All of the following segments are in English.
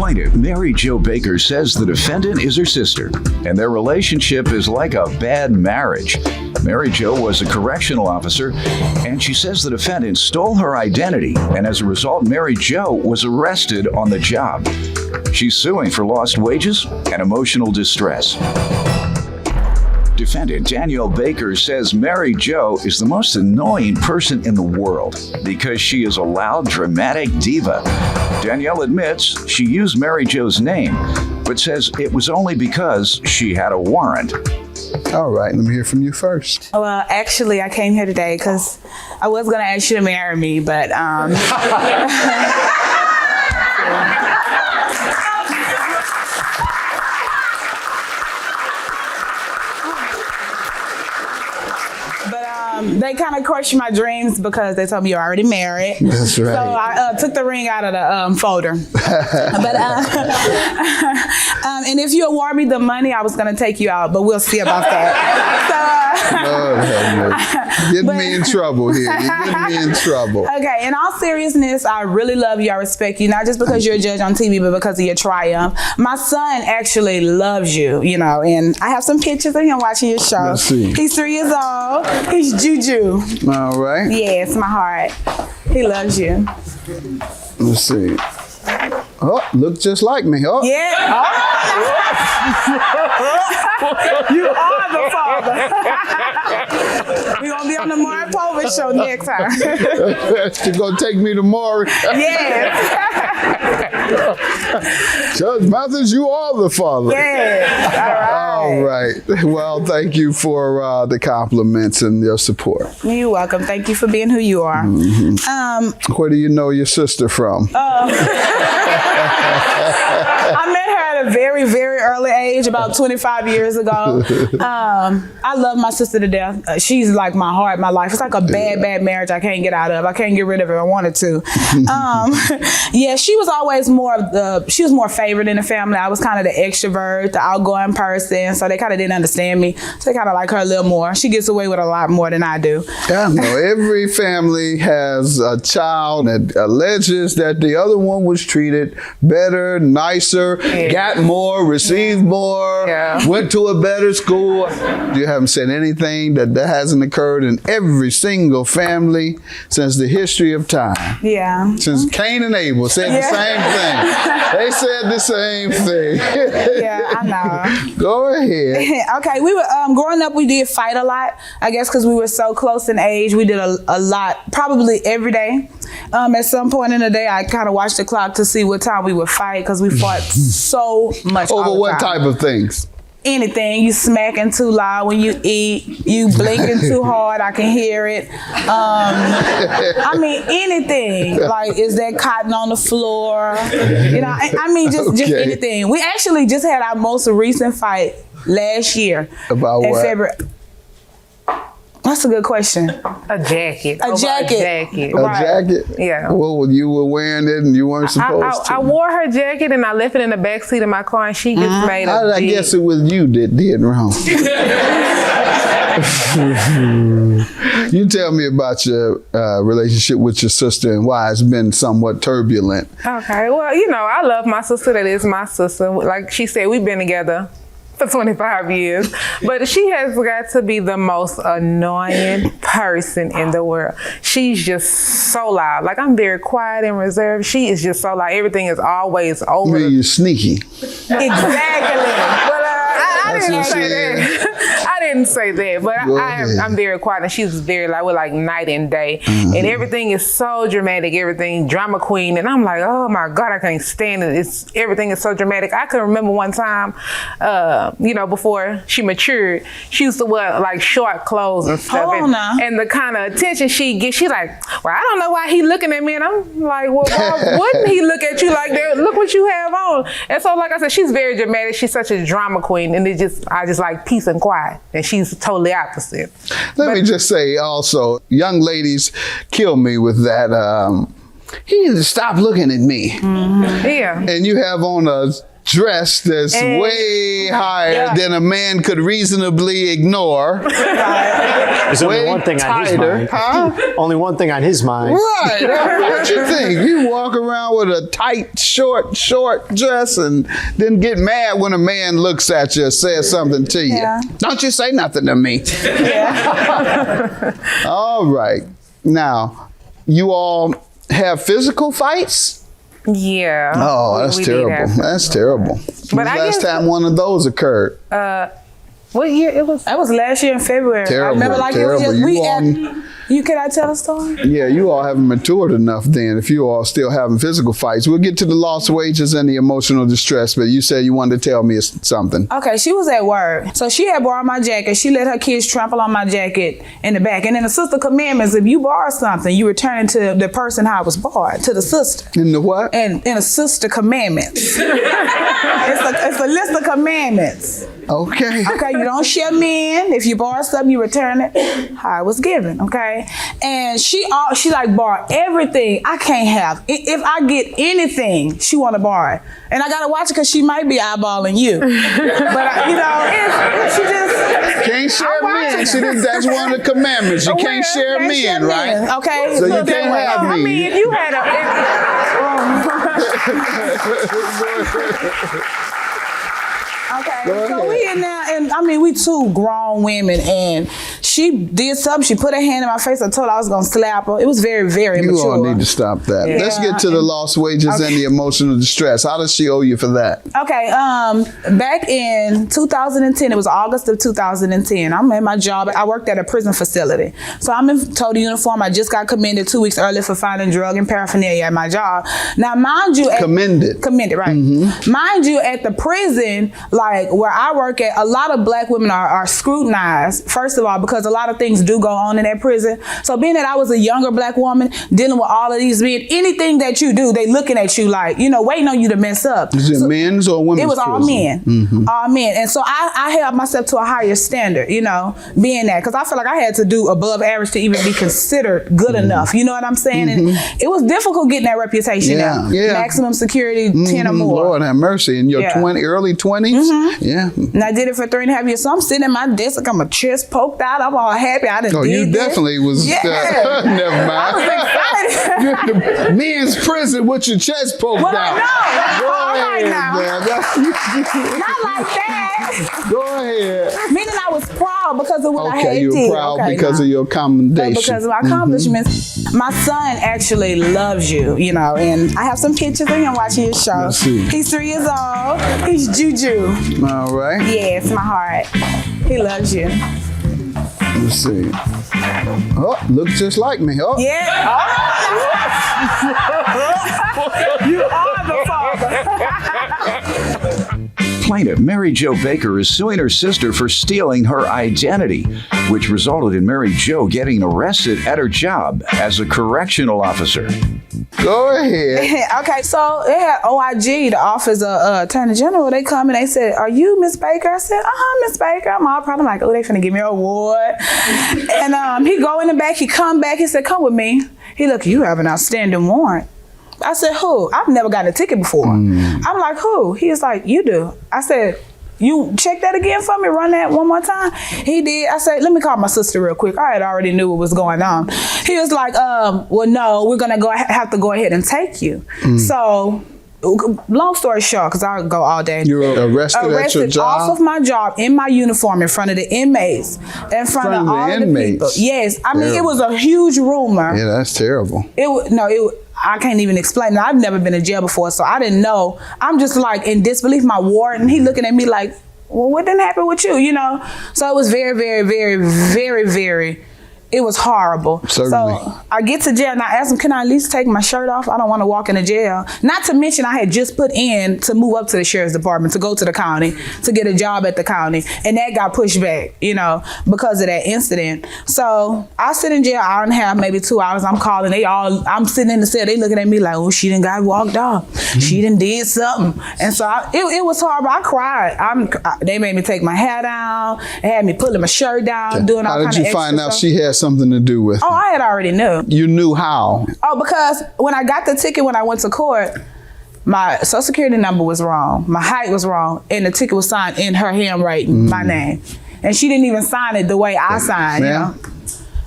Plaintiff Mary Jo Baker says the defendant is her sister, and their relationship is like a bad marriage. Mary Jo was a correctional officer, and she says the defendant stole her identity, and as a result, Mary Jo was arrested on the job. She's suing for lost wages and emotional distress. Defendant Danielle Baker says Mary Jo is the most annoying person in the world because she is a loud, dramatic diva. Danielle admits she used Mary Jo's name, but says it was only because she had a warrant. All right, let me hear from you first. Well, actually, I came here today because I was going to ask you to marry me, but they kind of crushed my dreams because they told me you're already married. That's right. So I took the ring out of the folder. But and if you award me the money, I was going to take you out, but we'll see about that. Lord, getting me in trouble here. You're getting me in trouble. Okay, in all seriousness, I really love you. I respect you, not just because you're a judge on TV, but because of your triumph. My son actually loves you, you know, and I have some pictures of him watching your show. Let's see. He's 3 years old. He's Juju. All right. Yes, my heart. He loves you. Let's see. Oh, look just like me. Oh. Yeah. Oh. You are the father. We're going to be on the Mark Povich show next time. You're going to take me to Maury. Yes. Judge Mathis, you are the father. Yes. All right. Well, thank you for the compliments and your support. You're welcome. Thank you for being who you are. Mm-hmm. Where do you know your sister from? I met her at a very, very early age, about 25 years ago. I love my sister to death. She's like my heart, my life. It's like a bad marriage I can't get out of. I can't get rid of it if I wanted to. Yeah, she was always she was more favored in the family. I was kind of the extrovert, the outgoing person, so they kind of didn't understand me. So they kind of like her a little more. She gets away with a lot more than I do. Yeah, no, every family has a child that alleges that the other one was treated better, nicer, got more, received more, went to a better school. You haven't said anything that hasn't occurred in every single family since the history of time. Yeah. Since Cain and Abel said the same thing. They said the same thing. Yeah, I know. Go ahead. Okay, we were growing up. We did fight a lot. I guess because we were so close in age, we did a lot, probably every day. At some point in the day, I kind of watched the clock to see what time we would fight because we fought so much. Over what type of things? Anything. You smacking too loud when you eat. You blinking too hard. I can hear it. I mean, anything. Like, is there cotton on the floor? You know, I mean, just anything. We actually just had our most recent fight last year. About in what? February. That's a good question. A jacket. A jacket. A jacket? Yeah. Well, you were wearing it and you weren't supposed to. I wore her jacket and I left it in the back seat of my car and she just made How did I guess it was you that did wrong? You tell me about your relationship with your sister and why it's been somewhat turbulent. Okay. Well, you know, I love my sister. That is my sister. Like she said, we've been together for 25 years, but she has got to be the most annoying person in the world. She's just so loud. Like, I'm very quiet and reserved. She is just so loud. Everything is always over. You're sneaky. Exactly. But I didn't say that. I didn't say that, but I'm very quiet and she's very like, we're like night and day. And everything is so dramatic, everything drama queen. And I'm like, oh my God, I can't stand it. Everything is so dramatic. I can remember one time, you know, before she matured, she used to wear like short clothes and stuff. And the kind of attention she gets, she's like, well, I don't know why he looking at me. And I'm like, well, why wouldn't he look at you like that? Look what you have on. And so, like I said, she's very dramatic. She's such a drama queen. And I just like peace and quiet. And she's totally opposite. Let me just say also, young ladies kill me with that. He needs to stop looking at me. Yeah. And you have on a dress that's way higher than a man could reasonably ignore. There's only one thing on his mind. Only one thing on his mind. Right. What you think? You walk around with a tight, short dress and then get mad when a man looks at you or says something to you. Yeah. Don't you say nothing to me. All right. Now, you all have physical fights? Yeah. Oh, that's we did terrible. have- That's terrible. When's the I last guess- time one of those occurred? What year it was? That was last year in February. I Terrible, remember like terrible. it was just, You can I tell a story? Yeah, you all haven't matured enough then if you all still having physical fights. We'll get to the lost wages and the emotional distress, but you said you wanted to tell me something. Okay, she was at work. So she had borrowed my jacket. She let her kids trample on my jacket in the back. And in the sister commandments, if you borrow something, you return it to the person how it was borrowed, to the sister. In the what? And in a sister commandments. it's a list of commandments. Okay. Okay, you don't share men. If you borrow something, you return it how it was given. Okay, and she like borrow everything. I can't have. If I get anything, she want to borrow it, and I gotta watch it because she might be eyeballing you. But she just can't share men. See, that's one of the commandments. You can't share men, right? Okay, So you can't have me. I mean, if you had Okay, so we in there, and I mean, we two grown women, and she did something. She put her hand in my face. I told her I was gonna slap her. It was very, very You immature. all need to stop that. Yeah. Let's get to the lost wages and the emotional distress. How does she owe you for that? Okay, back in 2010, it was August of 2010. I'm at my job. I worked at a prison facility. So I'm in total uniform. I just got commended 2 weeks earlier for finding drug and paraphernalia at my job. Now, mind you, Commended, right? Mm-hmm. Mind you, at the prison, like where I work at, a lot of black women are scrutinized, first of all, because a lot of things do go on in that prison. So being that I was a younger black woman dealing with all of these men, anything that you do, they looking at you like, waiting on you to mess up. Is it men's or women's? It was all prison? men, all men. And so I held myself to a higher standard, being that, because I feel like I had to do above average to even be considered good enough. You know what I'm saying? And it was difficult getting that reputation now. Yeah. Maximum security, 10 or more. Lord have mercy. In your early 20s? Yeah. And I did it for 3.5 years. So I'm sitting at my desk, like I'm a chest poked out. I'm all happy. I done Oh, did you this. definitely was. Yeah. Never mind. I was excited. You're in the men's prison with your chest poked Well, out. I know. All right now. man. Not like that. Go ahead. Meaning I was proud because of what I Okay, had you did. were proud Okay, because now. of your commendation. Because of my accomplishments. My son actually loves you, and I have some pictures of him watching your show. Let's see. He's 3 years old. He's Juju. All right. Yes, my heart. He loves you. Let's see. Oh, looks just like me. Oh. Yeah. You are the father. Plaintiff Mary Jo Baker is suing her sister for stealing her identity, which resulted in Mary Jo getting arrested at her job as a correctional officer. Go ahead. Okay, so they had OIG, the Office of Attorney General. They come and they said, "Are you Miss Baker?" I said, Miss Baker. I'm all proud. I'm like, oh, they finna give me an award. And he go in the back. He come back. He said, "Come with me." He look, "You have an outstanding warrant." I said, "Who?" I've never gotten a ticket before. I'm like, "Who?" He was like, "You do." I said, "You check that again for me, run that one more time." He did. I said, "Let me call my sister real quick." I had already knew what was going on. He was like, well, no, we're gonna have to go ahead and take you. So, long story short, because I'll go all day. You were arrested at your job? Off of my job, in my uniform, in front of the inmates, in front of all the people. Yes, I mean, it was a huge rumor. Yeah, that's terrible. I can't even explain it. I've never been in jail before, so I didn't know. I'm just like in disbelief. My warden, he looking at me like, well, what didn't happen with you, So it was very, very, very, very, very, it was horrible. Certainly. So I get to jail and I asked him, can I at least take my shirt off? I don't want to walk into jail. Not to mention I had just put in to move up to the sheriff's department, to go to the county, to get a job at the county. And that got pushed back, because of that incident. So I sit in jail, hour and a half, maybe 2 hours. I'm calling. I'm sitting in the cell. They looking at me like, oh, she done got walked off. She done did something. And so it was horrible. I cried. They made me take my hat down. They had me pulling my shirt down, doing all kinds of extra How did you find out stuff. she had something to do with it? Oh, I had already knew. You knew how? Oh, because when I got the ticket when I went to court, my social security number was wrong, my height was wrong, and the ticket was signed in her handwriting, my name. And she didn't even sign it the way I signed, you know?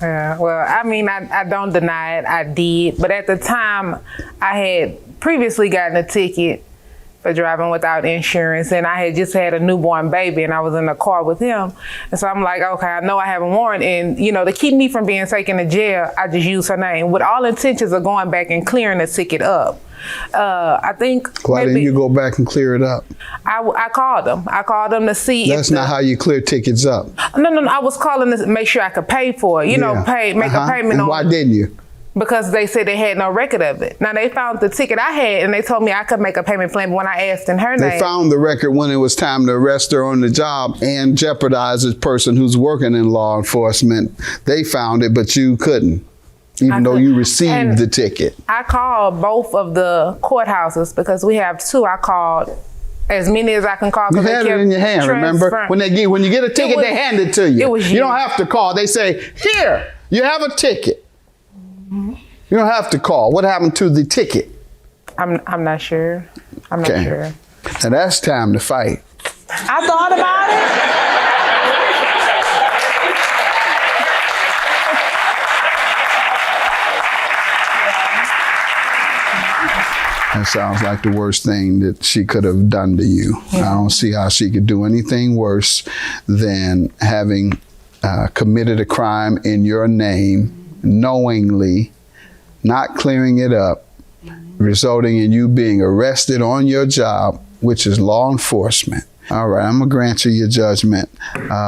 Yeah, well, I mean, I don't deny it, I did. But at the time, I had previously gotten a ticket for driving without insurance, and I had just had a newborn baby, and I was in the car with him. And so I'm like, okay, I know I have a warrant, and you know, to keep me from being taken to jail, I just used her name with all intentions of going back and clearing the ticket up. I think. Why didn't you go back and clear it up? I called them. I called them to see. That's not how you clear tickets up. No. I was calling to make sure I could pay for it. You know, make a payment and on. Why didn't you? Because they said they had no record of it. Now, they found the ticket I had, and they told me I could make a payment plan, but when I asked in her name. They found the record when it was time to arrest her on the job and jeopardize this person who's working in law enforcement. They found it, but you couldn't, even though you received the ticket. I called both of the courthouses because we have two. I called as many as I can call. You had it in your hand, remember? When you get a ticket, they hand it to you. You don't have to call. They say, here, you have a ticket. You don't have to call. What happened to the ticket? I'm not sure. I'm not sure. And that's time to fight. I thought about it. That sounds like the worst thing that she could have done to you. I don't see how she could do anything worse than having committed a crime in your name, knowingly, not clearing it up, resulting in you being arrested on your job, which is law enforcement. All right, I'm gonna grant you your judgment.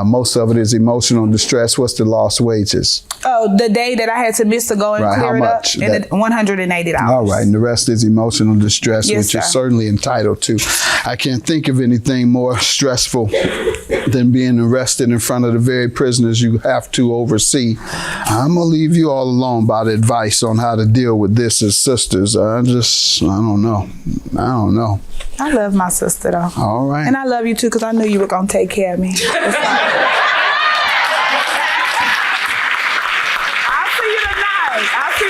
Most of it is emotional distress. What's the lost wages? Oh, the day that I had to miss to go and clear it up, $180. All right, and the rest is emotional distress, which you're certainly entitled to. I can't think of anything more stressful than being arrested in front of the very prisoners you have to oversee. I'm gonna leave you all alone about advice on how to deal with this as sisters. I don't know. I love my sister though. All right. And I love you too, because I knew you were gonna take care of me. I'll see you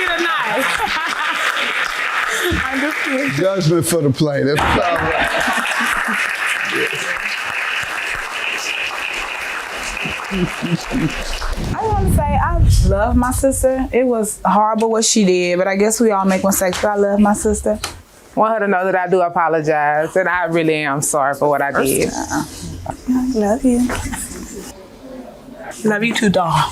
tonight. I'm just kidding. Judgment for the plaintiff. I want to say I love my sister. It was horrible what she did, but I guess we all make mistakes. But I love my sister. I want her to know that I do apologize, and I really am sorry for what I did. I love you. Love you too, doll.